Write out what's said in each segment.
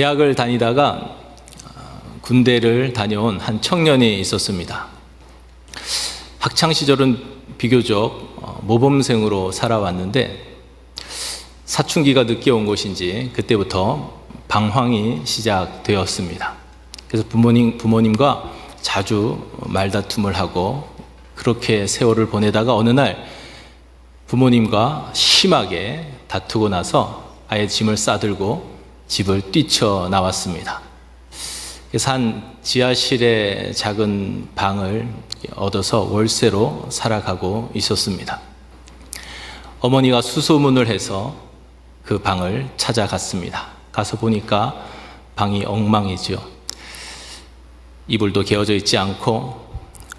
대학을 다니다가 군대를 다녀온 한 청년이 있었습니다. 학창 시절은 비교적 모범생으로 살아왔는데 사춘기가 늦게 온 것인지 그때부터 방황이 시작되었습니다. 그래서 부모님과 자주 말다툼을 하고 그렇게 세월을 보내다가 어느 날 부모님과 심하게 다투고 나서 아예 짐을 싸들고 집을 뛰쳐나왔습니다. 그래서 한 지하실의 작은 방을 얻어서 월세로 살아가고 있었습니다. 어머니가 수소문을 해서 그 방을 찾아갔습니다. 가서 보니까 방이 엉망이죠. 이불도 개어져 있지 않고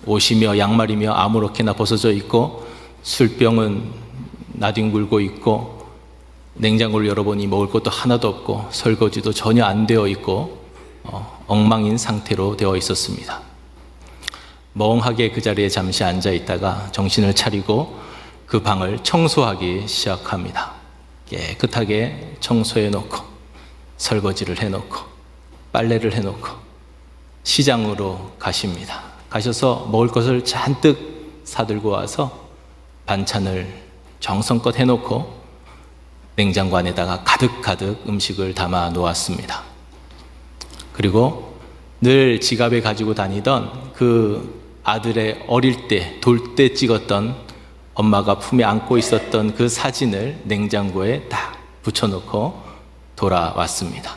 옷이며 양말이며 아무렇게나 벗어져 있고 술병은 나뒹굴고 있고 냉장고를 열어보니 먹을 것도 하나도 없고 설거지도 전혀 안 되어 있고 엉망인 상태로 되어 있었습니다. 멍하게 그 자리에 잠시 앉아 있다가 정신을 차리고 그 방을 청소하기 시작합니다. 깨끗하게 청소해 놓고 설거지를 해 놓고 빨래를 해 놓고 시장으로 가십니다. 가셔서 먹을 것을 잔뜩 사들고 와서 반찬을 정성껏 해 놓고 냉장고 안에다가 가득가득 음식을 담아 놓았습니다. 그리고 늘 지갑에 가지고 다니던 그 아들의 어릴 때, 돌 때 찍었던 엄마가 품에 안고 있었던 그 사진을 냉장고에 딱 붙여놓고 돌아왔습니다.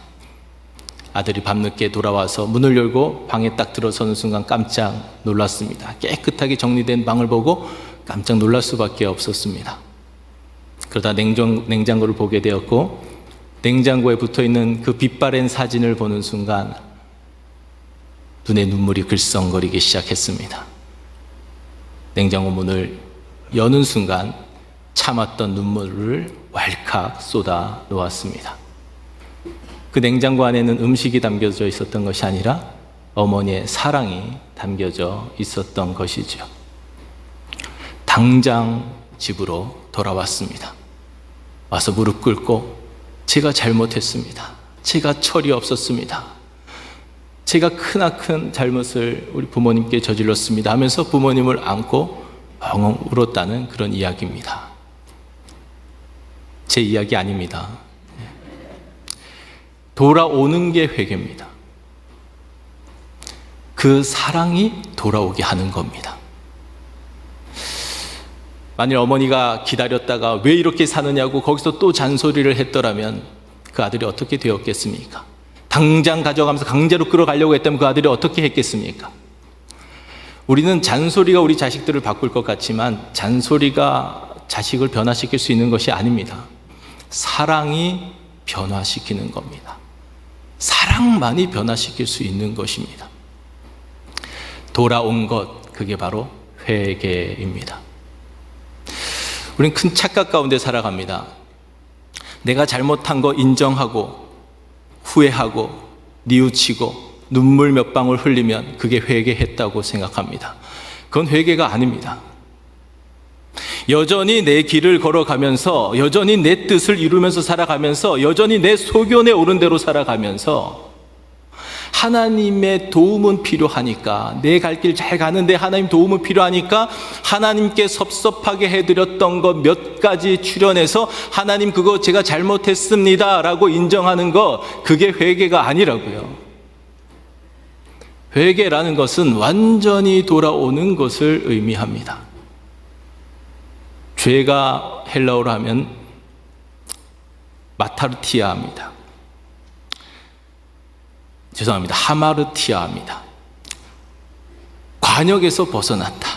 아들이 밤늦게 돌아와서 문을 열고 방에 딱 들어서는 순간 깜짝 놀랐습니다. 깨끗하게 정리된 방을 보고 깜짝 놀랄 수밖에 없었습니다. 그러다 냉장고를 보게 되었고 냉장고에 붙어있는 그 빛바랜 사진을 보는 순간 눈에 눈물이 글썽거리기 시작했습니다. 냉장고 문을 여는 순간 참았던 눈물을 왈칵 쏟아 놓았습니다. 그 냉장고 안에는 음식이 담겨져 있었던 것이 아니라 어머니의 사랑이 담겨져 있었던 것이죠. 당장 집으로 돌아왔습니다. 와서 무릎 꿇고 제가 잘못했습니다. 제가 철이 없었습니다. 제가 크나큰 잘못을 우리 부모님께 저질렀습니다 하면서 부모님을 안고 엉엉 울었다는 그런 이야기입니다. 제 이야기 아닙니다. 돌아오는 게 회개입니다. 그 사랑이 돌아오게 하는 겁니다. 만일 어머니가 기다렸다가 왜 이렇게 사느냐고 거기서 또 잔소리를 했더라면 그 아들이 어떻게 되었겠습니까? 당장 가져가면서 강제로 끌어가려고 했다면 그 아들이 어떻게 했겠습니까? 우리는 잔소리가 우리 자식들을 바꿀 것 같지만 잔소리가 자식을 변화시킬 수 있는 것이 아닙니다. 사랑이 변화시키는 겁니다. 사랑만이 변화시킬 수 있는 것입니다. 돌아온 것, 그게 바로 회개입니다. 우리는 큰 착각 가운데 살아갑니다. 내가 잘못한 거 인정하고 후회하고 뉘우치고 눈물 몇 방울 흘리면 그게 회개했다고 생각합니다. 그건 회개가 아닙니다. 여전히 내 길을 걸어가면서 여전히 내 뜻을 이루면서 살아가면서 여전히 내 소견에 오른 대로 살아가면서 하나님의 도움은 필요하니까 내 갈 길 잘 가는데 하나님 도움은 필요하니까 하나님께 섭섭하게 해드렸던 것 몇 가지 추려내서 하나님 그거 제가 잘못했습니다 라고 인정하는 것, 그게 회개가 아니라고요. 회개라는 것은 완전히 돌아오는 것을 의미합니다. 죄가 헬라어로 하면 마타르티아입니다. 죄송합니다. 하마르티아입니다. 관역에서 벗어났다,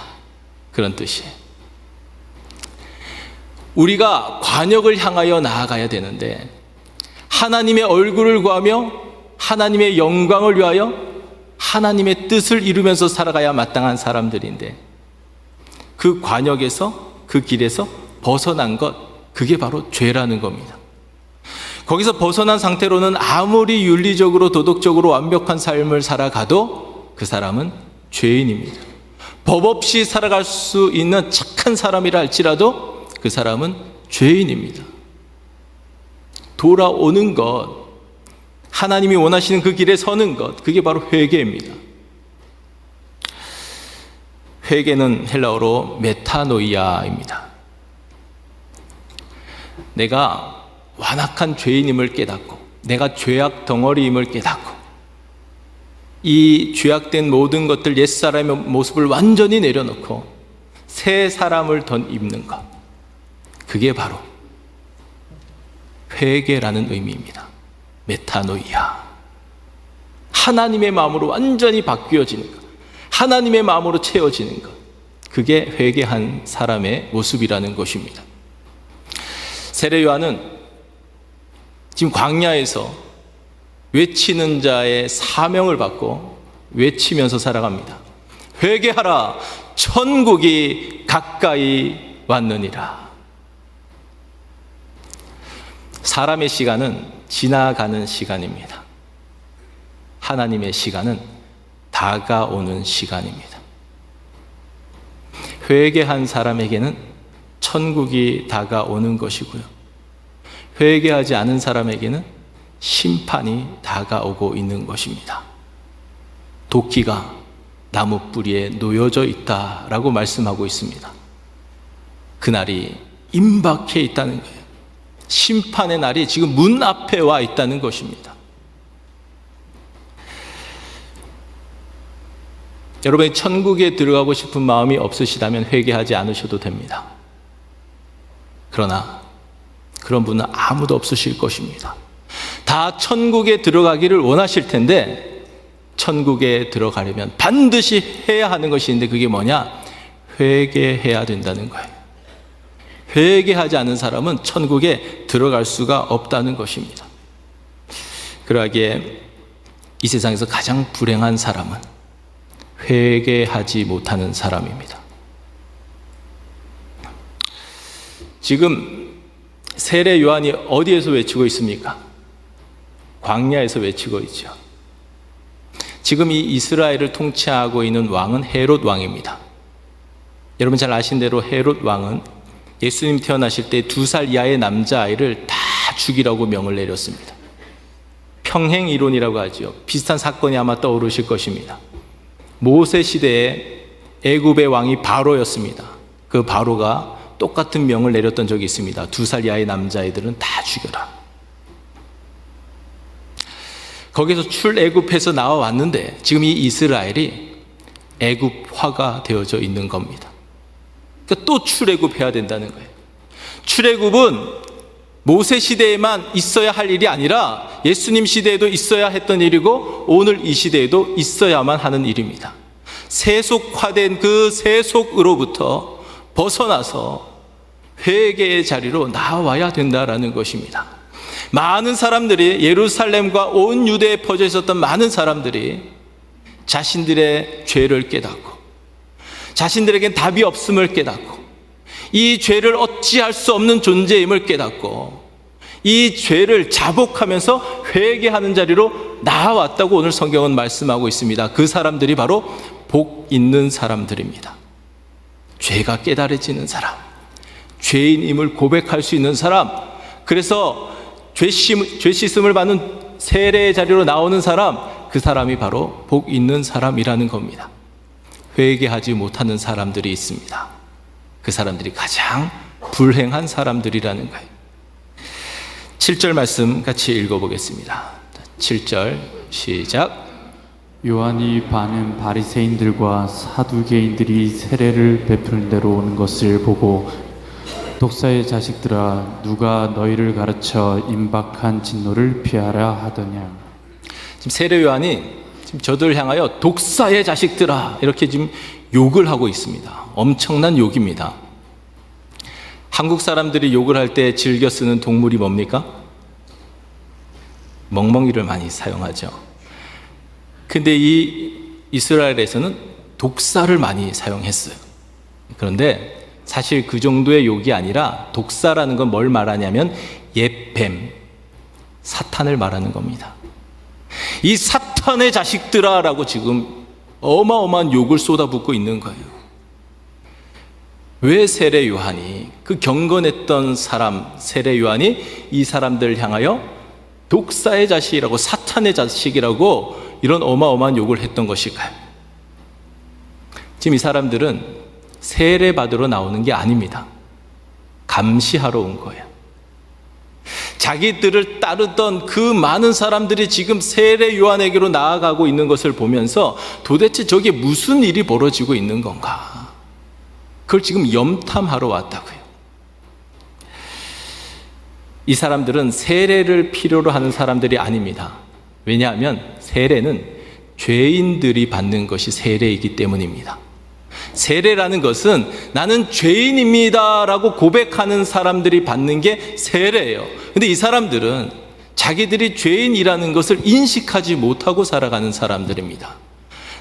그런 뜻이에요. 우리가 관역을 향하여 나아가야 되는데 하나님의 얼굴을 구하며 하나님의 영광을 위하여 하나님의 뜻을 이루면서 살아가야 마땅한 사람들인데 그 관역에서 그 길에서 벗어난 것, 그게 바로 죄라는 겁니다. 거기서 벗어난 상태로는 아무리 윤리적으로 도덕적으로 완벽한 삶을 살아가도 그 사람은 죄인입니다. 법 없이 살아갈 수 있는 착한 사람이라 할지라도 그 사람은 죄인입니다. 돌아오는 것, 하나님이 원하시는 그 길에 서는 것, 그게 바로 회개입니다. 회개는 헬라어로 메타노이아입니다. 내가 완악한 죄인임을 깨닫고, 내가 죄악 덩어리임을 깨닫고, 이 죄악된 모든 것들, 옛사람의 모습을 완전히 내려놓고 새 사람을 덧입는 것, 그게 바로 회개라는 의미입니다. 메타노이아. 하나님의 마음으로 완전히 바뀌어지는 것, 하나님의 마음으로 채워지는 것, 그게 회개한 사람의 모습이라는 것입니다. 세례 요한은 지금 광야에서 외치는 자의 사명을 받고 외치면서 살아갑니다. 회개하라, 천국이 가까이 왔느니라. 사람의 시간은 지나가는 시간입니다. 하나님의 시간은 다가오는 시간입니다. 회개한 사람에게는 천국이 다가오는 것이고요, 회개하지 않은 사람에게는 심판이 다가오고 있는 것입니다. 도끼가 나무 뿌리에 놓여져 있다라고 말씀하고 있습니다. 그날이 임박해 있다는 거예요. 심판의 날이 지금 문 앞에 와 있다는 것입니다. 여러분이 천국에 들어가고 싶은 마음이 없으시다면 회개하지 않으셔도 됩니다. 그러나 그런 분은 아무도 없으실 것입니다. 다 천국에 들어가기를 원하실 텐데, 천국에 들어가려면 반드시 해야 하는 것이 있는데, 그게 뭐냐? 회개해야 된다는 거예요. 회개하지 않은 사람은 천국에 들어갈 수가 없다는 것입니다. 그러기에 이 세상에서 가장 불행한 사람은 회개하지 못하는 사람입니다. 지금 세례 요한이 어디에서 외치고 있습니까? 광야에서 외치고 있죠. 지금 이 이스라엘을 통치하고 있는 왕은 헤롯 왕입니다. 여러분 잘 아신 대로 헤롯 왕은 예수님 태어나실 때 2살 이하의 남자아이를 다 죽이라고 명을 내렸습니다. 평행 이론이라고 하죠. 비슷한 사건이 아마 떠오르실 것입니다. 모세 시대에 애굽의 왕이 바로였습니다. 그 바로가 똑같은 명을 내렸던 적이 있습니다. 2살 이하의 남자아이들은 다 죽여라. 거기서 출애굽해서 나와왔는데 지금 이 이스라엘이 애굽화가 되어져 있는 겁니다. 그러니까 또 출애굽해야 된다는 거예요. 출애굽은 모세 시대에만 있어야 할 일이 아니라 예수님 시대에도 있어야 했던 일이고 오늘 이 시대에도 있어야만 하는 일입니다. 세속화된 그 세속으로부터 벗어나서 회개의 자리로 나와야 된다라는 것입니다. 많은 사람들이, 예루살렘과 온 유대에 퍼져 있었던 많은 사람들이 자신들의 죄를 깨닫고 자신들에겐 답이 없음을 깨닫고 이 죄를 어찌할 수 없는 존재임을 깨닫고 이 죄를 자복하면서 회개하는 자리로 나아왔다고 오늘 성경은 말씀하고 있습니다. 그 사람들이 바로 복 있는 사람들입니다. 죄가 깨달아지는 사람, 죄인임을 고백할 수 있는 사람, 그래서 죄 씻음을 받는 세례의 자리로 나오는 사람, 그 사람이 바로 복 있는 사람이라는 겁니다. 회개하지 못하는 사람들이 있습니다. 그 사람들이 가장 불행한 사람들이라는 거예요. 7절 말씀 같이 읽어보겠습니다. 7절 시작. 요한이 많은 바리새인들과 사두개인들이 세례를 베푸는 데로 오는 것을 보고 독사의 자식들아, 누가 너희를 가르쳐 임박한 진노를 피하라 하더냐. 지금 세례 요한이 지금 저들을 향하여 독사의 자식들아 이렇게 지금 욕을 하고 있습니다. 엄청난 욕입니다. 한국 사람들이 욕을 할 때 즐겨 쓰는 동물이 뭡니까? 멍멍이를 많이 사용하죠. 근데 이 이스라엘에서는 독사를 많이 사용했어요. 그런데 사실 그 정도의 욕이 아니라 독사라는 건 뭘 말하냐면 옛뱀, 사탄을 말하는 겁니다. 이 사탄의 자식들아 라고 지금 어마어마한 욕을 쏟아붓고 있는 거예요. 왜 세례 요한이, 그 경건했던 사람 세례 요한이 이 사람들 향하여 독사의 자식이라고, 사탄의 자식이라고 이런 어마어마한 욕을 했던 것일까요? 지금 이 사람들은 세례 받으러 나오는 게 아닙니다. 감시하러 온 거예요. 자기들을 따르던 그 많은 사람들이 지금 세례 요한에게로 나아가고 있는 것을 보면서 도대체 저게 무슨 일이 벌어지고 있는 건가? 그걸 지금 염탐하러 왔다고요. 이 사람들은 세례를 필요로 하는 사람들이 아닙니다. 왜냐하면 세례는 죄인들이 받는 것이 세례이기 때문입니다. 세례라는 것은 나는 죄인입니다 라고 고백하는 사람들이 받는 게 세례예요. 근데 이 사람들은 자기들이 죄인이라는 것을 인식하지 못하고 살아가는 사람들입니다.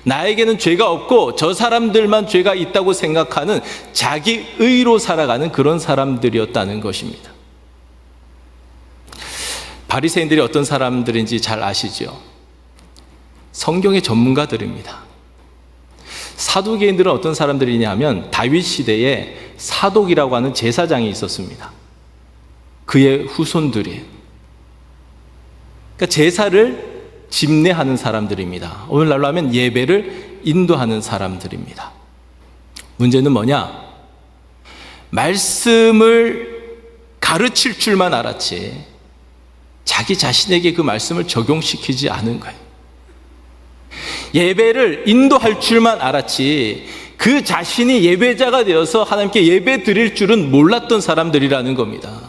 나에게는 죄가 없고 저 사람들만 죄가 있다고 생각하는 자기 의로 살아가는 그런 사람들이었다는 것입니다. 바리새인들이 어떤 사람들인지 잘 아시죠? 성경의 전문가들입니다. 사두개인들은 어떤 사람들이냐면 다윗 시대에 사독이라고 하는 제사장이 있었습니다. 그의 후손들이에요. 그러니까 제사를 집례하는 사람들입니다. 오늘날로 하면 예배를 인도하는 사람들입니다. 문제는 뭐냐? 말씀을 가르칠 줄만 알았지 자기 자신에게 그 말씀을 적용시키지 않은 거예요. 예배를 인도할 줄만 알았지 그 자신이 예배자가 되어서 하나님께 예배 드릴 줄은 몰랐던 사람들이라는 겁니다.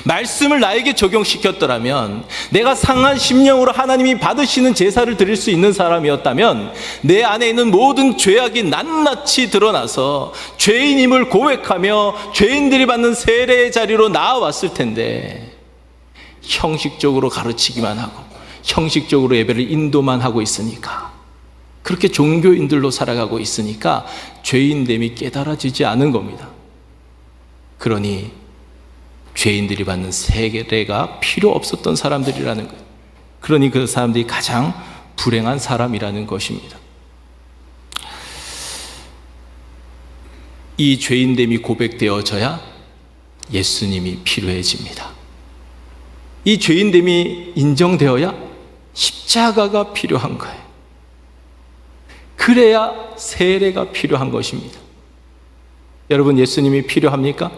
말씀을 나에게 적용시켰더라면, 내가 상한 심령으로 하나님이 받으시는 제사를 드릴 수 있는 사람이었다면 내 안에 있는 모든 죄악이 낱낱이 드러나서 죄인임을 고백하며 죄인들이 받는 세례의 자리로 나아왔을 텐데, 형식적으로 가르치기만 하고 형식적으로 예배를 인도만 하고 있으니까, 그렇게 종교인들로 살아가고 있으니까 죄인됨이 깨달아지지 않은 겁니다. 그러니 죄인들이 받는 세례가 필요 없었던 사람들이라는 거예요. 그러니 그 사람들이 가장 불행한 사람이라는 것입니다. 이 죄인됨이 고백되어져야 예수님이 필요해집니다. 이 죄인됨이 인정되어야 십자가가 필요한 거예요. 그래야 세례가 필요한 것입니다. 여러분, 예수님이 필요합니까?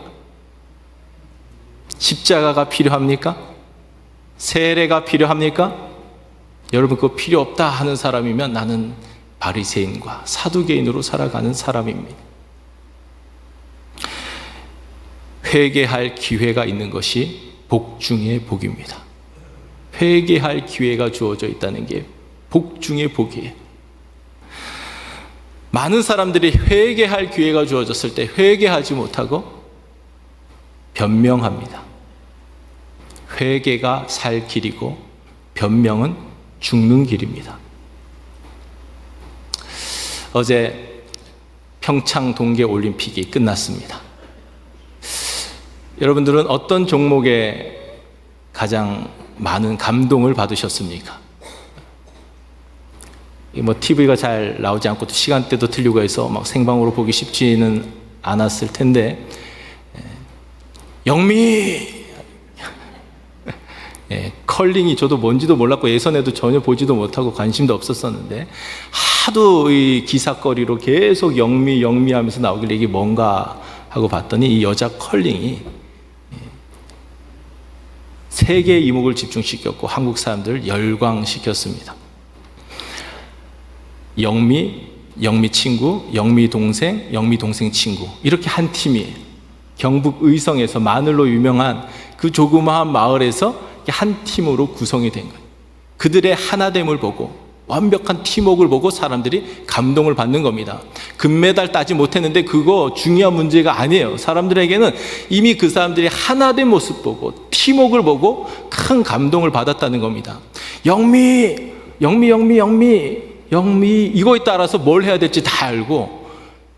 십자가가 필요합니까? 세례가 필요합니까? 여러분, 그거 필요 없다 하는 사람이면 나는 바리새인과 사두개인으로 살아가는 사람입니다. 회개할 기회가 있는 것이 복 중의 복입니다. 회개할 기회가 주어져 있다는 게 복 중의 복이에요. 많은 사람들이 회개할 기회가 주어졌을 때 회개하지 못하고 변명합니다. 회개가 살 길이고 변명은 죽는 길입니다. 어제 평창 동계올림픽이 끝났습니다. 여러분들은 어떤 종목에 가장 많은 감동을 받으셨습니까? TV가 잘 나오지 않고 또 시간대도 틀리고 해서 막 생방으로 보기 쉽지는 않았을 텐데, 영미! 컬링이 저도 뭔지도 몰랐고 예선에도 전혀 보지도 못하고 관심도 없었었는데, 하도 이 기사거리로 계속 영미 하면서 나오길래 이게 뭔가 하고 봤더니 이 여자 컬링이 세계의 이목을 집중시켰고 한국 사람들을 열광시켰습니다. 영미 친구, 영미 동생 친구, 이렇게 한 팀이에요. 경북 의성에서 마늘로 유명한 그 조그마한 마을에서 한 팀으로 구성이 된 거예요. 그들의 하나됨을 보고, 완벽한 팀워크를 보고 사람들이 감동을 받는 겁니다. 금메달 따지 못했는데 그거 중요한 문제가 아니에요. 사람들에게는 이미 그 사람들이 하나된 모습 보고 팀워크를 보고 큰 감동을 받았다는 겁니다. 영미 이거에 따라서 뭘 해야 될지 다 알고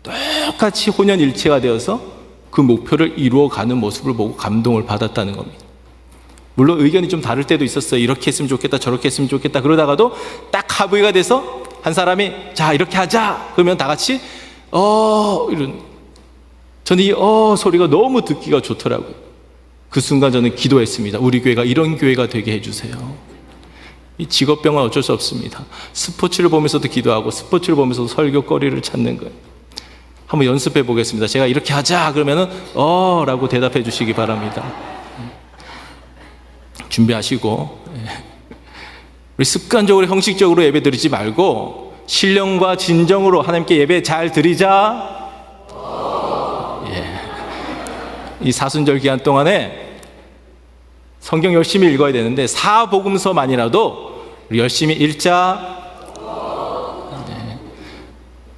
똑같이 혼연일체가 되어서 그 목표를 이루어가는 모습을 보고 감동을 받았다는 겁니다. 물론 의견이 좀 다를 때도 있었어요. 이렇게 했으면 좋겠다, 저렇게 했으면 좋겠다. 그러다가도 딱 합의가 돼서 한 사람이 자 이렇게 하자 그러면 다 같이 이런, 저는 이 소리가 너무 듣기가 좋더라고요. 그 순간 저는 기도했습니다. 우리 교회가 이런 교회가 되게 해주세요. 이 직업병은 어쩔 수 없습니다. 스포츠를 보면서도 기도하고 스포츠를 보면서도 설교거리를 찾는 거예요. 한번 연습해 보겠습니다. 제가 이렇게 하자 그러면은 라고 대답해 주시기 바랍니다. 준비하시고 우리 습관적으로 형식적으로 예배 드리지 말고 신령과 진정으로 하나님께 예배 잘 드리자. 이 사순절 기간 동안에 성경 열심히 읽어야 되는데 사복음서만이라도 우리 열심히 읽자.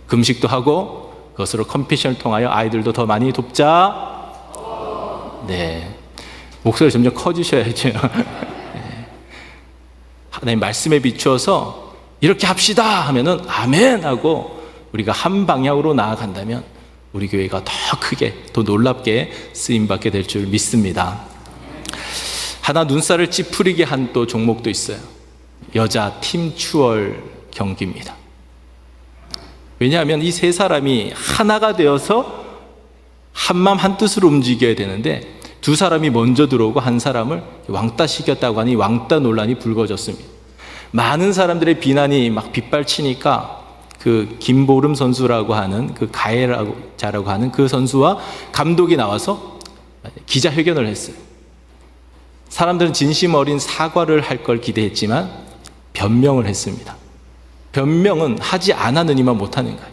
금식도 하고 그것으로 컴피션을 통하여 아이들도 더 많이 돕자. 목소리 점점 커지셔야죠. 하나님 말씀에 비추어서 이렇게 합시다 하면은 아멘 하고 우리가 한 방향으로 나아간다면 우리 교회가 더 크게, 더 놀랍게 쓰임받게 될 줄 믿습니다. 하나 눈살을 찌푸리게 한 또 종목도 있어요. 여자 팀 추월 경기입니다. 왜냐하면 이 세 사람이 하나가 되어서 한마음 한뜻으로 움직여야 되는데 두 사람이 먼저 들어오고 한 사람을 왕따시켰다고 하니 왕따 논란이 불거졌습니다. 많은 사람들의 비난이 막 빗발치니까 그 김보름 선수라고 하는 그 가해자라고 하는 그 선수와 감독이 나와서 기자회견을 했어요. 사람들은 진심 어린 사과를 할 걸 기대했지만 변명을 했습니다. 변명은 하지 않았느니만 못하는 거예요.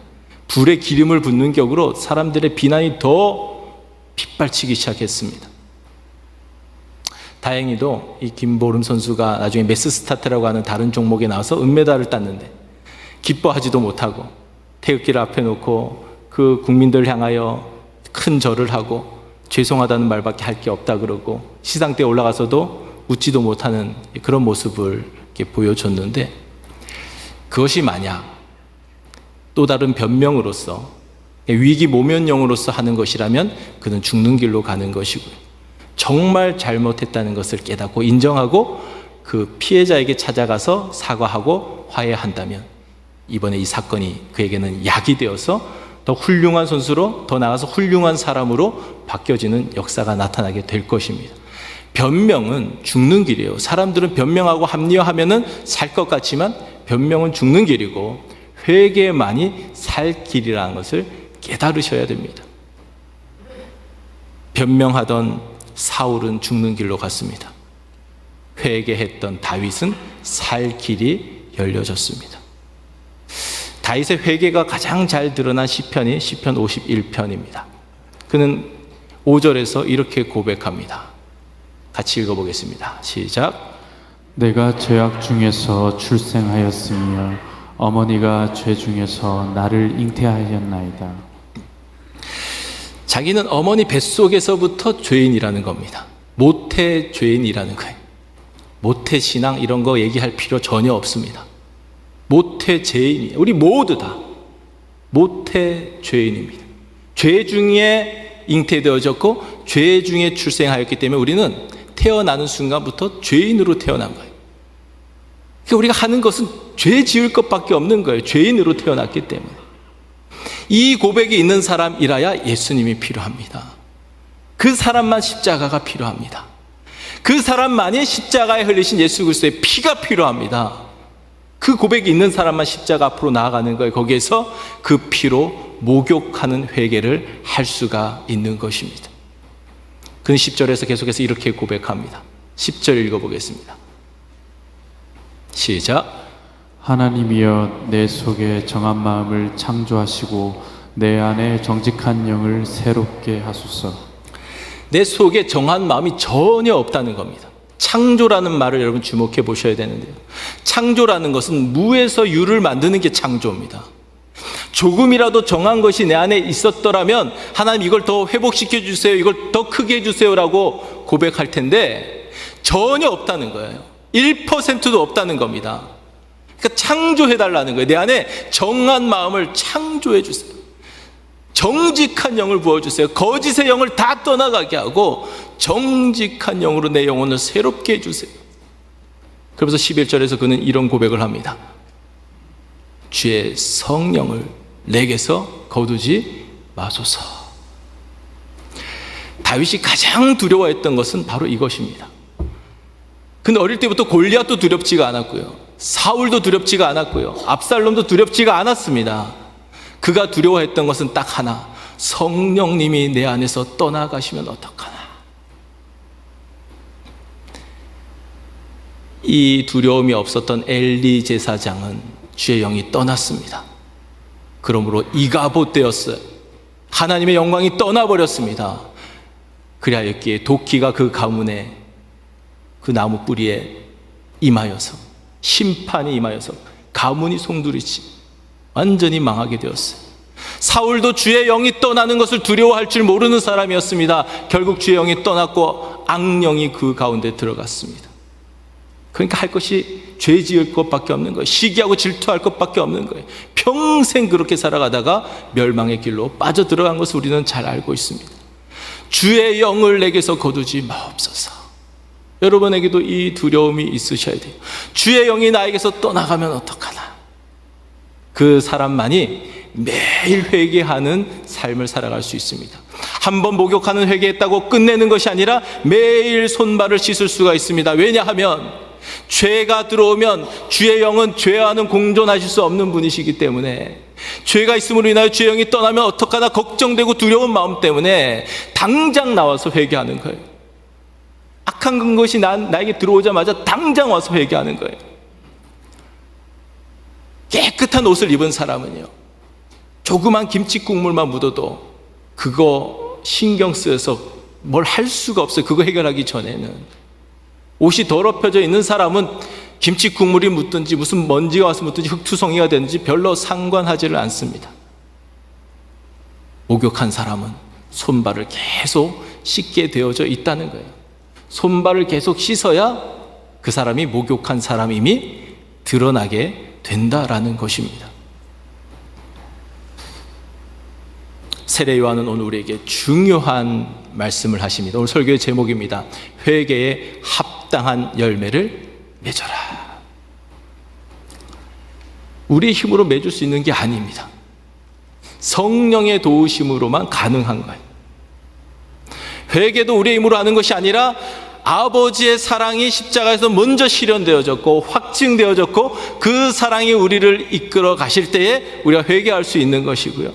불에 기름을 붓는 격으로 사람들의 비난이 더 빗발치기 시작했습니다. 다행히도 이 김보름 선수가 나중에 메스스타트라고 하는 다른 종목에 나와서 은메달을 땄는데 기뻐하지도 못하고 태극기를 앞에 놓고 그 국민들 향하여 큰 절을 하고 죄송하다는 말밖에 할 게 없다 그러고 시상대에 올라가서도 웃지도 못하는 그런 모습을 이렇게 보여줬는데 그것이 만약 또 다른 변명으로서 위기 모면용으로서 하는 것이라면 그는 죽는 길로 가는 것이고요. 정말 잘못했다는 것을 깨닫고 인정하고 그 피해자에게 찾아가서 사과하고 화해한다면 이번에 이 사건이 그에게는 약이 되어서 더 훌륭한 선수로 더 나아가서 훌륭한 사람으로 바뀌어지는 역사가 나타나게 될 것입니다. 변명은 죽는 길이에요. 사람들은 변명하고 합리화하면은 살 것 같지만 변명은 죽는 길이고 회개만이 살 길이라는 것을 깨달으셔야 됩니다. 변명하던 사울은 죽는 길로 갔습니다. 회개했던 다윗은 살 길이 열려졌습니다. 다윗의 회개가 가장 잘 드러난 시편이 시편 51편입니다. 그는 5절에서 이렇게 고백합니다. 같이 읽어보겠습니다. 시작. 내가 죄악 중에서 출생하였으며 어머니가 죄 중에서 나를 잉태하였나이다. 자기는 어머니 뱃속에서부터 죄인이라는 겁니다. 모태 죄인이라는 거예요. 모태 신앙 이런 거 얘기할 필요 전혀 없습니다. 모태 죄인이에요. 우리 모두 다 모태 죄인입니다. 죄 중에 잉태되어졌고 죄 중에 출생하였기 때문에 우리는 태어나는 순간부터 죄인으로 태어난 거예요. 그러니까 우리가 하는 것은 죄 지을 것밖에 없는 거예요. 죄인으로 태어났기 때문에. 이 고백이 있는 사람이라야 예수님이 필요합니다. 그 사람만 십자가가 필요합니다. 그 사람만이 십자가에 흘리신 예수 그리스도의 피가 필요합니다. 그 고백이 있는 사람만 십자가 앞으로 나아가는 거예요. 거기에서 그 피로 목욕하는 회개를 할 수가 있는 것입니다. 그는 10절에서 계속해서 이렇게 고백합니다. 10절 읽어보겠습니다. 시작. 하나님이여 내 속에 정한 마음을 창조하시고 내 안에 정직한 영을 새롭게 하소서. 내 속에 정한 마음이 전혀 없다는 겁니다. 창조라는 말을 여러분 주목해 보셔야 되는데요. 창조라는 것은 무에서 유를 만드는 게 창조입니다. 조금이라도 정한 것이 내 안에 있었더라면 하나님 이걸 더 회복시켜 주세요, 이걸 더 크게 해주세요라고 고백할 텐데 전혀 없다는 거예요. 1%도 없다는 겁니다. 그러니까 창조해달라는 거예요. 내 안에 정한 마음을 창조해 주세요. 정직한 영을 부어주세요. 거짓의 영을 다 떠나가게 하고 정직한 영으로 내 영혼을 새롭게 해주세요. 그러면서 11절에서 그는 이런 고백을 합니다. 주의 성령을 내게서 거두지 마소서. 다윗이 가장 두려워했던 것은 바로 이것입니다. 근데 어릴 때부터 골리앗도 두렵지가 않았고요, 사울도 두렵지가 않았고요, 압살롬도 두렵지가 않았습니다. 그가 두려워했던 것은 딱 하나, 성령님이 내 안에서 떠나가시면 어떡하나. 이 두려움이 없었던 엘리 제사장은 주의 영이 떠났습니다. 그러므로 이가봇 되었어요. 하나님의 영광이 떠나버렸습니다. 그리하였기에 도끼가 그 가문에, 그 나무 뿌리에 임하여서, 심판이 임하여서 가문이 송두리치 완전히 망하게 되었어요. 사울도 주의 영이 떠나는 것을 두려워할 줄 모르는 사람이었습니다. 결국 주의 영이 떠났고 악령이 그 가운데 들어갔습니다. 그러니까 할 것이 죄 지을 것밖에 없는 거예요. 시기하고 질투할 것밖에 없는 거예요. 평생 그렇게 살아가다가 멸망의 길로 빠져들어간 것을 우리는 잘 알고 있습니다. 주의 영을 내게서 거두지 마옵소서. 여러분에게도 이 두려움이 있으셔야 돼요. 주의 영이 나에게서 떠나가면 어떡하나. 그 사람만이 매일 회개하는 삶을 살아갈 수 있습니다. 한번 목욕하는 회개했다고 끝내는 것이 아니라 매일 손발을 씻을 수가 있습니다. 왜냐하면 죄가 들어오면 주의 영은 죄와는 공존하실 수 없는 분이시기 때문에, 죄가 있음으로 인하여 주의 영이 떠나면 어떡하나 걱정되고 두려운 마음 때문에 당장 나와서 회개하는 거예요. 악한 것이 나에게 들어오자마자 당장 와서 회개하는 거예요. 깨끗한 옷을 입은 사람은요, 조그만 김치 국물만 묻어도 그거 신경 쓰여서 뭘 할 수가 없어요. 그거 해결하기 전에는. 옷이 더럽혀져 있는 사람은 김치 국물이 묻든지 무슨 먼지가 와서 묻든지 흙투성이가 되든지 별로 상관하지를 않습니다. 목욕한 사람은 손발을 계속 씻게 되어져 있다는 거예요. 손발을 계속 씻어야 그 사람이 목욕한 사람임이 드러나게 된다라는 것입니다. 세례 요한은 오늘 우리에게 중요한 말씀을 하십니다. 오늘 설교의 제목입니다. 회개에 합당한 열매를 맺어라. 우리의 힘으로 맺을 수 있는 게 아닙니다. 성령의 도우심으로만 가능한 거예요. 회개도 우리의 힘으로 하는 것이 아니라 아버지의 사랑이 십자가에서 먼저 실현되어졌고 확증되어졌고 그 사랑이 우리를 이끌어 가실 때에 우리가 회개할 수 있는 것이고요,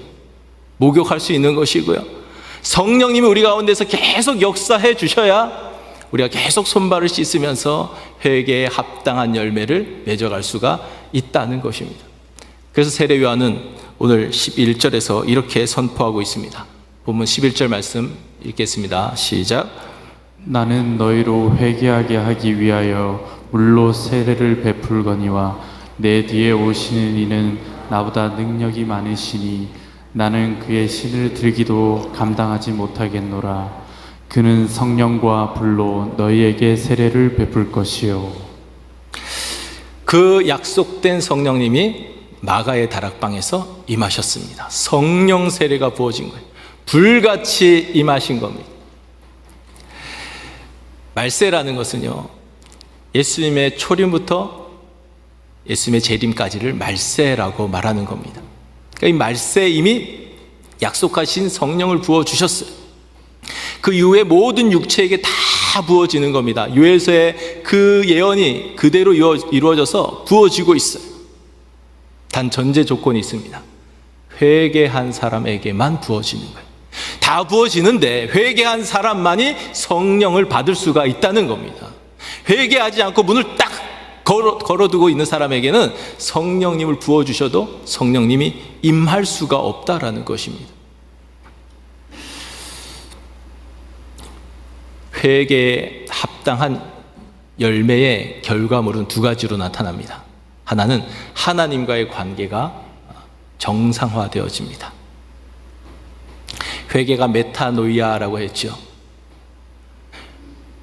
목욕할 수 있는 것이고요, 성령님이 우리 가운데서 계속 역사해 주셔야 우리가 계속 손발을 씻으면서 회개에 합당한 열매를 맺어갈 수가 있다는 것입니다. 그래서 세례 요한은 오늘 11절에서 이렇게 선포하고 있습니다. 본문 11절 말씀 읽겠습니다. 시작. 나는 너희로 회개하게 하기 위하여 물로 세례를 베풀거니와 내 뒤에 오시는 이는 나보다 능력이 많으시니 나는 그의 신을 들기도 감당하지 못하겠노라. 그는 성령과 불로 너희에게 세례를 베풀 것이요. 그 약속된 성령님이 마가의 다락방에서 임하셨습니다. 성령 세례가 부어진 거예요. 불같이 임하신 겁니다. 말세라는 것은요, 예수님의 초림부터 예수님의 재림까지를 말세라고 말하는 겁니다. 그러니까 이 말세에 이미 약속하신 성령을 부어주셨어요. 그 이후에 모든 육체에게 다 부어지는 겁니다. 요에서의 그 예언이 그대로 이루어져서 부어지고 있어요. 단 전제 조건이 있습니다. 회개한 사람에게만 부어지는 거예요. 다 부어지는데 회개한 사람만이 성령을 받을 수가 있다는 겁니다. 회개하지 않고 문을 딱 걸어두고 있는 사람에게는 성령님을 부어주셔도 성령님이 임할 수가 없다라는 것입니다. 회개에 합당한 열매의 결과물은 두 가지로 나타납니다. 하나는 하나님과의 관계가 정상화되어집니다. 회개가 메타노이아라고 했죠.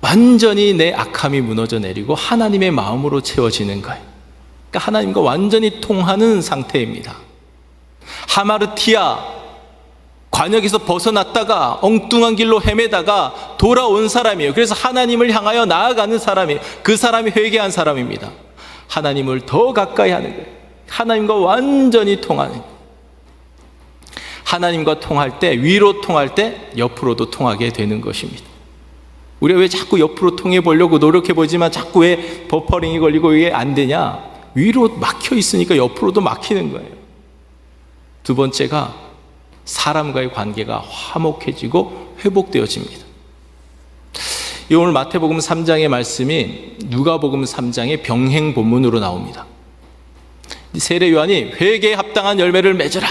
완전히 내 악함이 무너져 내리고 하나님의 마음으로 채워지는 거예요. 그러니까 하나님과 완전히 통하는 상태입니다. 하마르티아, 관역에서 벗어났다가 엉뚱한 길로 헤매다가 돌아온 사람이에요. 그래서 하나님을 향하여 나아가는 사람이에요. 그 사람이 회개한 사람입니다. 하나님을 더 가까이 하는 거예요. 하나님과 완전히 통하는 거예요. 하나님과 통할 때, 위로 통할 때 옆으로도 통하게 되는 것입니다. 우리가 왜 자꾸 옆으로 통해 보려고 노력해 보지만 자꾸 왜 버퍼링이 걸리고 이게 안 되냐? 위로 막혀 있으니까 옆으로도 막히는 거예요. 두 번째가 사람과의 관계가 화목해지고 회복되어집니다. 이 오늘 마태복음 3장의 말씀이 누가복음 3장의 병행 본문으로 나옵니다. 세례 요한이 회개에 합당한 열매를 맺으라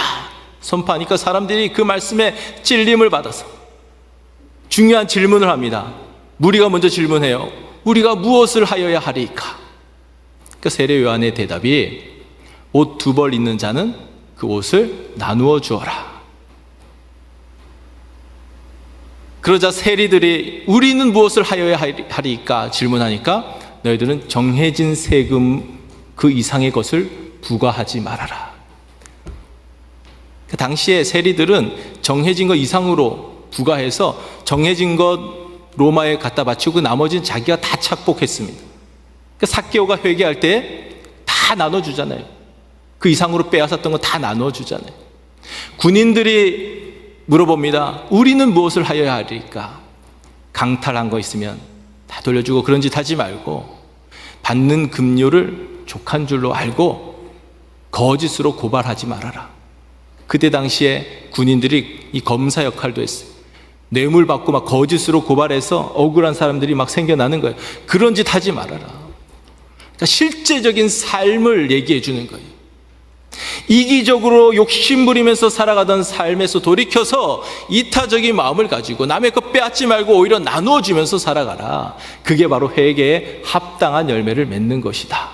선포하니까 사람들이 그 말씀에 찔림을 받아서 중요한 질문을 합니다. 무리가 먼저 질문해요. 우리가 무엇을 하여야 하리까? 그러니까 세례 요한의 대답이 옷 2벌 있는 자는 그 옷을 나누어 주어라. 그러자 세리들이 우리는 무엇을 하여야 하리까 질문하니까 너희들은 정해진 세금 그 이상의 것을 부과하지 말아라. 그 당시에 세리들은 정해진 것 이상으로 부과해서 정해진 것 로마에 갖다 바치고 나머지는 자기가 다 착복했습니다. 그 삭개오가 회개할 때 다 나눠주잖아요. 그 이상으로 빼앗았던 거 다 나눠주잖아요. 군인들이 물어봅니다. 우리는 무엇을 하여야 하리까? 강탈한 거 있으면 다 돌려주고 그런 짓 하지 말고 받는 급료를 족한 줄로 알고 거짓으로 고발하지 말아라. 그때 당시에 군인들이 이 검사 역할도 했어요. 뇌물 받고 막 거짓으로 고발해서 억울한 사람들이 막 생겨나는 거예요. 그런 짓 하지 말아라. 그러니까 실제적인 삶을 얘기해 주는 거예요. 이기적으로 욕심부리면서 살아가던 삶에서 돌이켜서 이타적인 마음을 가지고 남의 것 빼앗지 말고 오히려 나누어 주면서 살아가라. 그게 바로 회개에 합당한 열매를 맺는 것이다.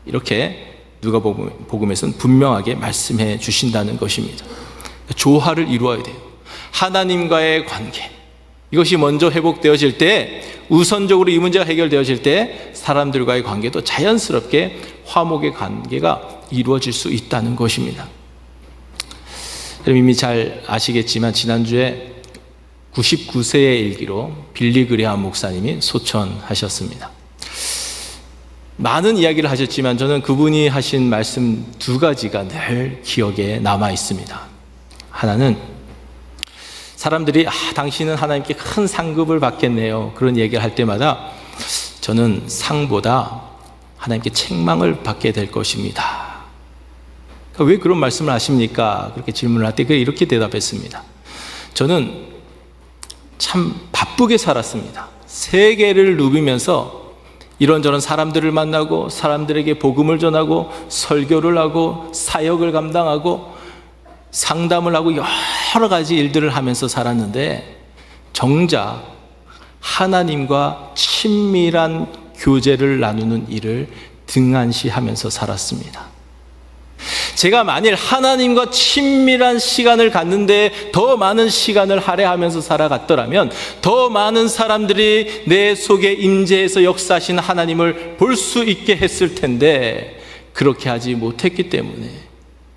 이렇게 누가복음에서는 분명하게 말씀해 주신다는 것입니다. 조화를 이루어야 돼요. 하나님과의 관계, 이것이 먼저 회복되어질 때, 우선적으로 이 문제가 해결되어질 때 사람들과의 관계도 자연스럽게 화목의 관계가 이루어질 수 있다는 것입니다. 그럼 이미 잘 아시겠지만 지난주에 99세의 일기로 빌리 그레함 목사님이 소천하셨습니다. 많은 이야기를 하셨지만 저는 그분이 하신 말씀 2가지가 늘 기억에 남아 있습니다. 하나는 사람들이 당신은 하나님께 큰 상급을 받겠네요, 그런 얘기를 할 때마다 저는 상보다 하나님께 책망을 받게 될 것입니다. 왜 그런 말씀을 하십니까? 그렇게 질문을 할 때 이렇게 대답했습니다. 저는 참 바쁘게 살았습니다. 세계를 누비면서 이런저런 사람들을 만나고 사람들에게 복음을 전하고 설교를 하고 사역을 감당하고 상담을 하고 여러 가지 일들을 하면서 살았는데 정작 하나님과 친밀한 교제를 나누는 일을 등한시하면서 살았습니다. 제가 만일 하나님과 친밀한 시간을 갖는데 더 많은 시간을 할애하면서 살아갔더라면 더 많은 사람들이 내 속에 임재해서 역사하신 하나님을 볼 수 있게 했을 텐데 그렇게 하지 못했기 때문에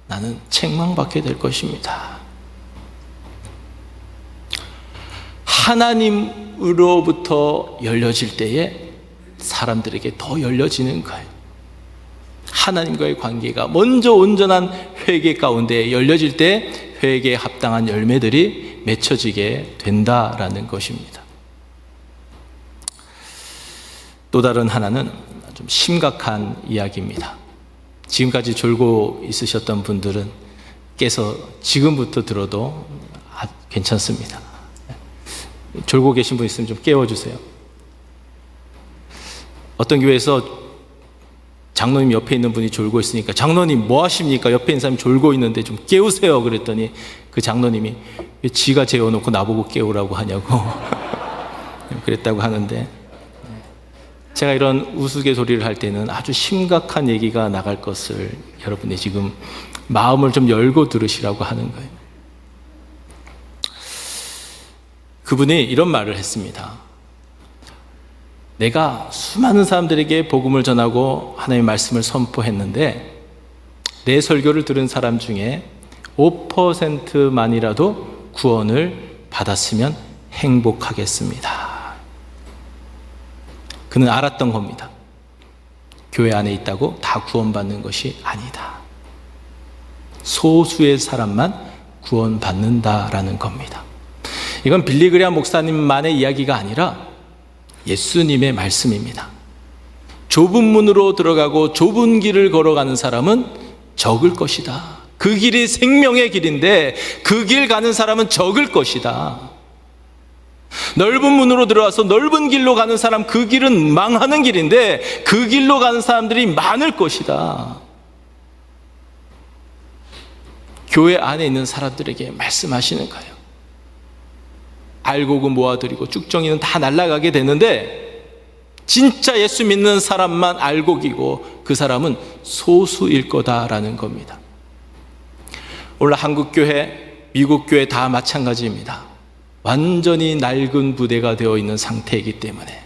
나는 책망받게 될 것입니다. 하나님으로부터 열려질 때에 사람들에게 더 열려지는 거예요. 하나님과의 관계가 먼저 온전한 회개 가운데 열려질 때 회개에 합당한 열매들이 맺혀지게 된다라는 것입니다. 또 다른 하나는 좀 심각한 이야기입니다. 지금까지 졸고 있으셨던 분들은 깨서 지금부터 들어도 괜찮습니다. 졸고 계신 분 있으면 좀 깨워주세요. 어떤 교회에서 장로님 옆에 있는 분이 졸고 있으니까 장로님 뭐 하십니까? 옆에 있는 사람이 졸고 있는데 좀 깨우세요. 그랬더니 그 장로님이 왜 지가 재워놓고 나보고 깨우라고 하냐고 그랬다고 하는데, 제가 이런 우스갯소리를 할 때는 아주 심각한 얘기가 나갈 것을 여러분이 지금 마음을 좀 열고 들으시라고 하는 거예요. 그분이 이런 말을 했습니다. 내가 수많은 사람들에게 복음을 전하고 하나님의 말씀을 선포했는데 내 설교를 들은 사람 중에 5%만이라도 구원을 받았으면 행복하겠습니다. 그는 알았던 겁니다. 교회 안에 있다고 다 구원받는 것이 아니다. 소수의 사람만 구원받는다라는 겁니다. 이건 빌리그리암 목사님만의 이야기가 아니라 예수님의 말씀입니다. 좁은 문으로 들어가고 좁은 길을 걸어가는 사람은 적을 것이다. 그 길이 생명의 길인데 그 길 가는 사람은 적을 것이다. 넓은 문으로 들어와서 넓은 길로 가는 사람, 그 길은 망하는 길인데 그 길로 가는 사람들이 많을 것이다. 교회 안에 있는 사람들에게 말씀하시는 거예요. 알곡은 모아드리고 쭉정이는 다 날아가게 되는데 진짜 예수 믿는 사람만 알곡이고 그 사람은 소수일 거다라는 겁니다. 오늘 한국교회, 미국교회 다 마찬가지입니다. 완전히 낡은 부대가 되어 있는 상태이기 때문에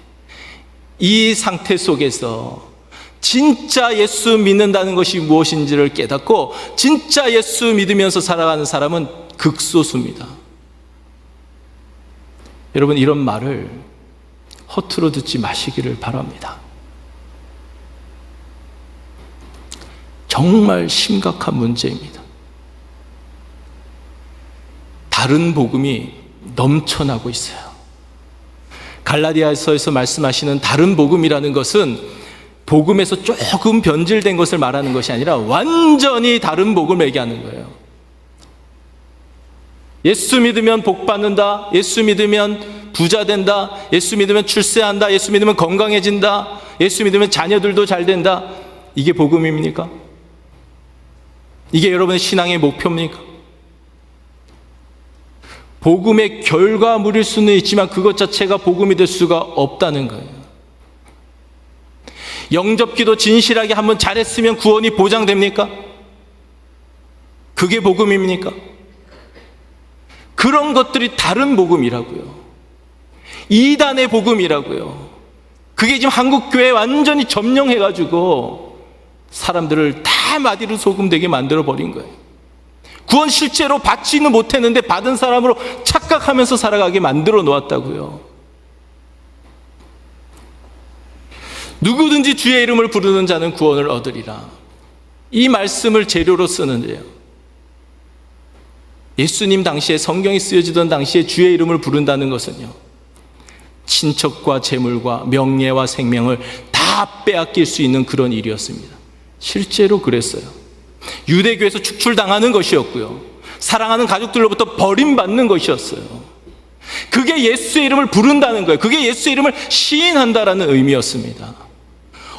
이 상태 속에서 진짜 예수 믿는다는 것이 무엇인지를 깨닫고 진짜 예수 믿으면서 살아가는 사람은 극소수입니다. 여러분, 이런 말을 허투루 듣지 마시기를 바랍니다. 정말 심각한 문제입니다. 다른 복음이 넘쳐나고 있어요. 갈라디아서에서 말씀하시는 다른 복음이라는 것은 복음에서 조금 변질된 것을 말하는 것이 아니라 완전히 다른 복음을 얘기하는 거예요. 예수 믿으면 복 받는다, 예수 믿으면 부자 된다, 예수 믿으면 출세한다, 예수 믿으면 건강해진다, 예수 믿으면 자녀들도 잘 된다. 이게 복음입니까? 이게 여러분의 신앙의 목표입니까? 복음의 결과물일 수는 있지만 그것 자체가 복음이 될 수가 없다는 거예요. 영접기도 진실하게 한번 잘했으면 구원이 보장됩니까? 그게 복음입니까? 그런 것들이 다른 복음이라고요. 이단의 복음이라고요. 그게 지금 한국교회에 완전히 점령해가지고 사람들을 다 마디로 소금되게 만들어버린 거예요. 구원 실제로 받지는 못했는데 받은 사람으로 착각하면서 살아가게 만들어 놓았다고요. 누구든지 주의 이름을 부르는 자는 구원을 얻으리라. 이 말씀을 재료로 쓰는데요, 예수님 당시에, 성경이 쓰여지던 당시에 주의 이름을 부른다는 것은요, 친척과 재물과 명예와 생명을 다 빼앗길 수 있는 그런 일이었습니다. 실제로 그랬어요. 유대교에서 축출당하는 것이었고요, 사랑하는 가족들로부터 버림받는 것이었어요. 그게 예수의 이름을 부른다는 거예요. 그게 예수의 이름을 시인한다라는 의미였습니다.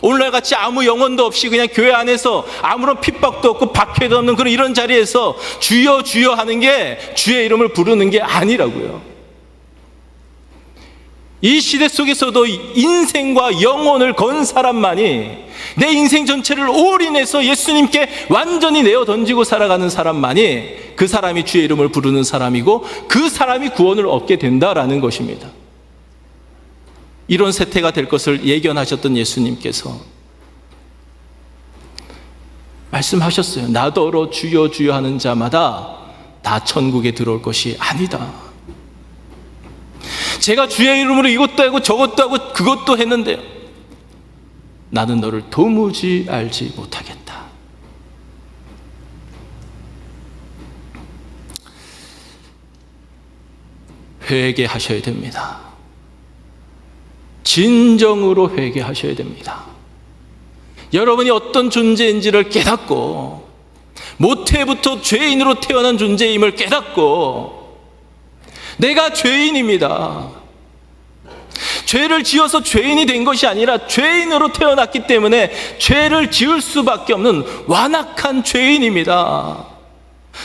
오늘날 같이 아무 영혼도 없이 그냥 교회 안에서 아무런 핍박도 없고 박해도 없는 그런 이런 자리에서 주여 주여 하는 게 주의 이름을 부르는 게 아니라고요. 이 시대 속에서도 인생과 영혼을 건 사람만이, 내 인생 전체를 올인해서 예수님께 완전히 내어 던지고 살아가는 사람만이 그 사람이 주의 이름을 부르는 사람이고 그 사람이 구원을 얻게 된다라는 것입니다. 이런 세태가 될 것을 예견하셨던 예수님께서 말씀하셨어요. 나더러 주여 주여 하는 자마다 다 천국에 들어올 것이 아니다. 제가 주의 이름으로 이것도 하고 저것도 하고 그것도 했는데요, 나는 너를 도무지 알지 못하겠다. 회개하셔야 됩니다. 진정으로 회개하셔야 됩니다. 여러분이 어떤 존재인지를 깨닫고, 모태부터 죄인으로 태어난 존재임을 깨닫고, 내가 죄인입니다. 죄를 지어서 죄인이 된 것이 아니라 죄인으로 태어났기 때문에 죄를 지을 수밖에 없는 완악한 죄인입니다.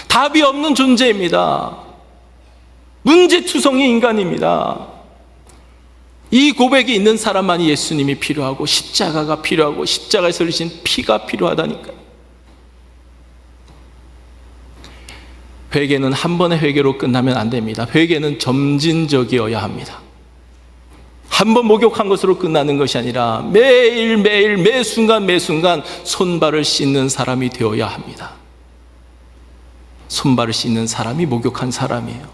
답이 없는 존재입니다. 문제투성이 인간입니다. 이 고백이 있는 사람만이 예수님이 필요하고 십자가가 필요하고 십자가에서 흘리신 피가 필요하다니까요. 회개는 한 번의 회개로 끝나면 안 됩니다. 회개는 점진적이어야 합니다. 한 번 목욕한 것으로 끝나는 것이 아니라 매일매일 매순간 매순간 손발을 씻는 사람이 되어야 합니다. 손발을 씻는 사람이 목욕한 사람이에요.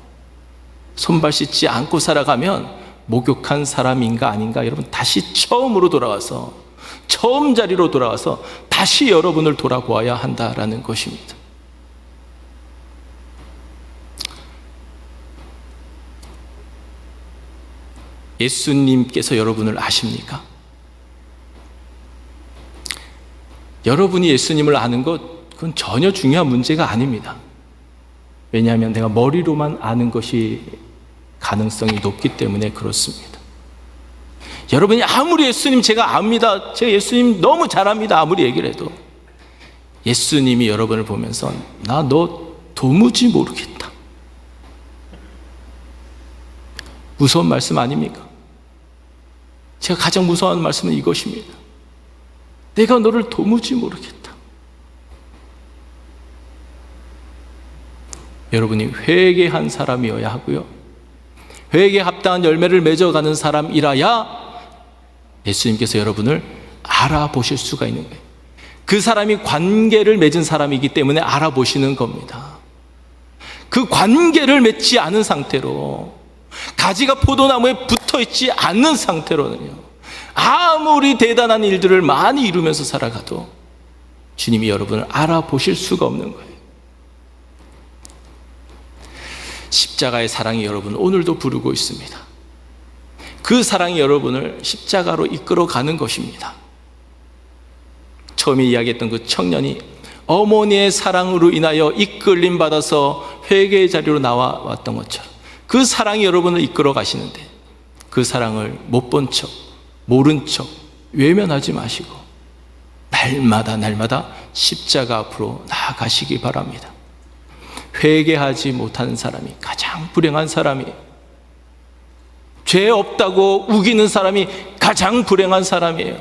손발 씻지 않고 살아가면 목욕한 사람인가 아닌가, 여러분 다시 처음으로 돌아와서, 처음 자리로 돌아와서 다시 여러분을 돌아보아야 한다라는 것입니다. 예수님께서 여러분을 아십니까? 여러분이 예수님을 아는 것, 그건 전혀 중요한 문제가 아닙니다. 왜냐하면 내가 머리로만 아는 것이 가능성이 높기 때문에 그렇습니다. 여러분이 아무리 예수님 제가 압니다, 제가 예수님 너무 잘합니다 아무리 얘기를 해도 예수님이 여러분을 보면서 나 너 도무지 모르겠다. 무서운 말씀 아닙니까? 제가 가장 무서워하는 말씀은 이것입니다. 내가 너를 도무지 모르겠다. 여러분이 회개한 사람이어야 하고요, 회개에 합당한 열매를 맺어가는 사람이라야 예수님께서 여러분을 알아보실 수가 있는 거예요. 그 사람이 관계를 맺은 사람이기 때문에 알아보시는 겁니다. 그 관계를 맺지 않은 상태로, 가지가 포도나무에 붙어있지 않는 상태로는요, 아무리 대단한 일들을 많이 이루면서 살아가도 주님이 여러분을 알아보실 수가 없는 거예요. 십자가의 사랑이 여러분을 오늘도 부르고 있습니다. 그 사랑이 여러분을 십자가로 이끌어가는 것입니다. 처음에 이야기했던 그 청년이 어머니의 사랑으로 인하여 이끌림 받아서 회개의 자리로 나와왔던 것처럼 그 사랑이 여러분을 이끌어 가시는데, 그 사랑을 못 본 척, 모른 척 외면하지 마시고 날마다 십자가 앞으로 나아가시기 바랍니다. 회개하지 못하는 사람이 가장 불행한 사람이에요. 죄 없다고 우기는 사람이 가장 불행한 사람이에요.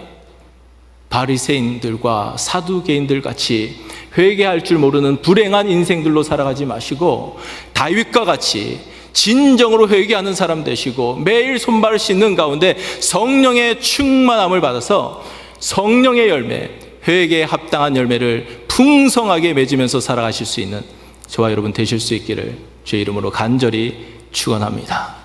바리새인들과 사두개인들 같이 회개할 줄 모르는 불행한 인생들로 살아가지 마시고 다윗과 같이 진정으로 회개하는 사람 되시고 매일 손발을 씻는 가운데 성령의 충만함을 받아서 성령의 열매, 회개에 합당한 열매를 풍성하게 맺으면서 살아가실 수 있는 저와 여러분 되실 수 있기를 주의 이름으로 간절히 축원합니다.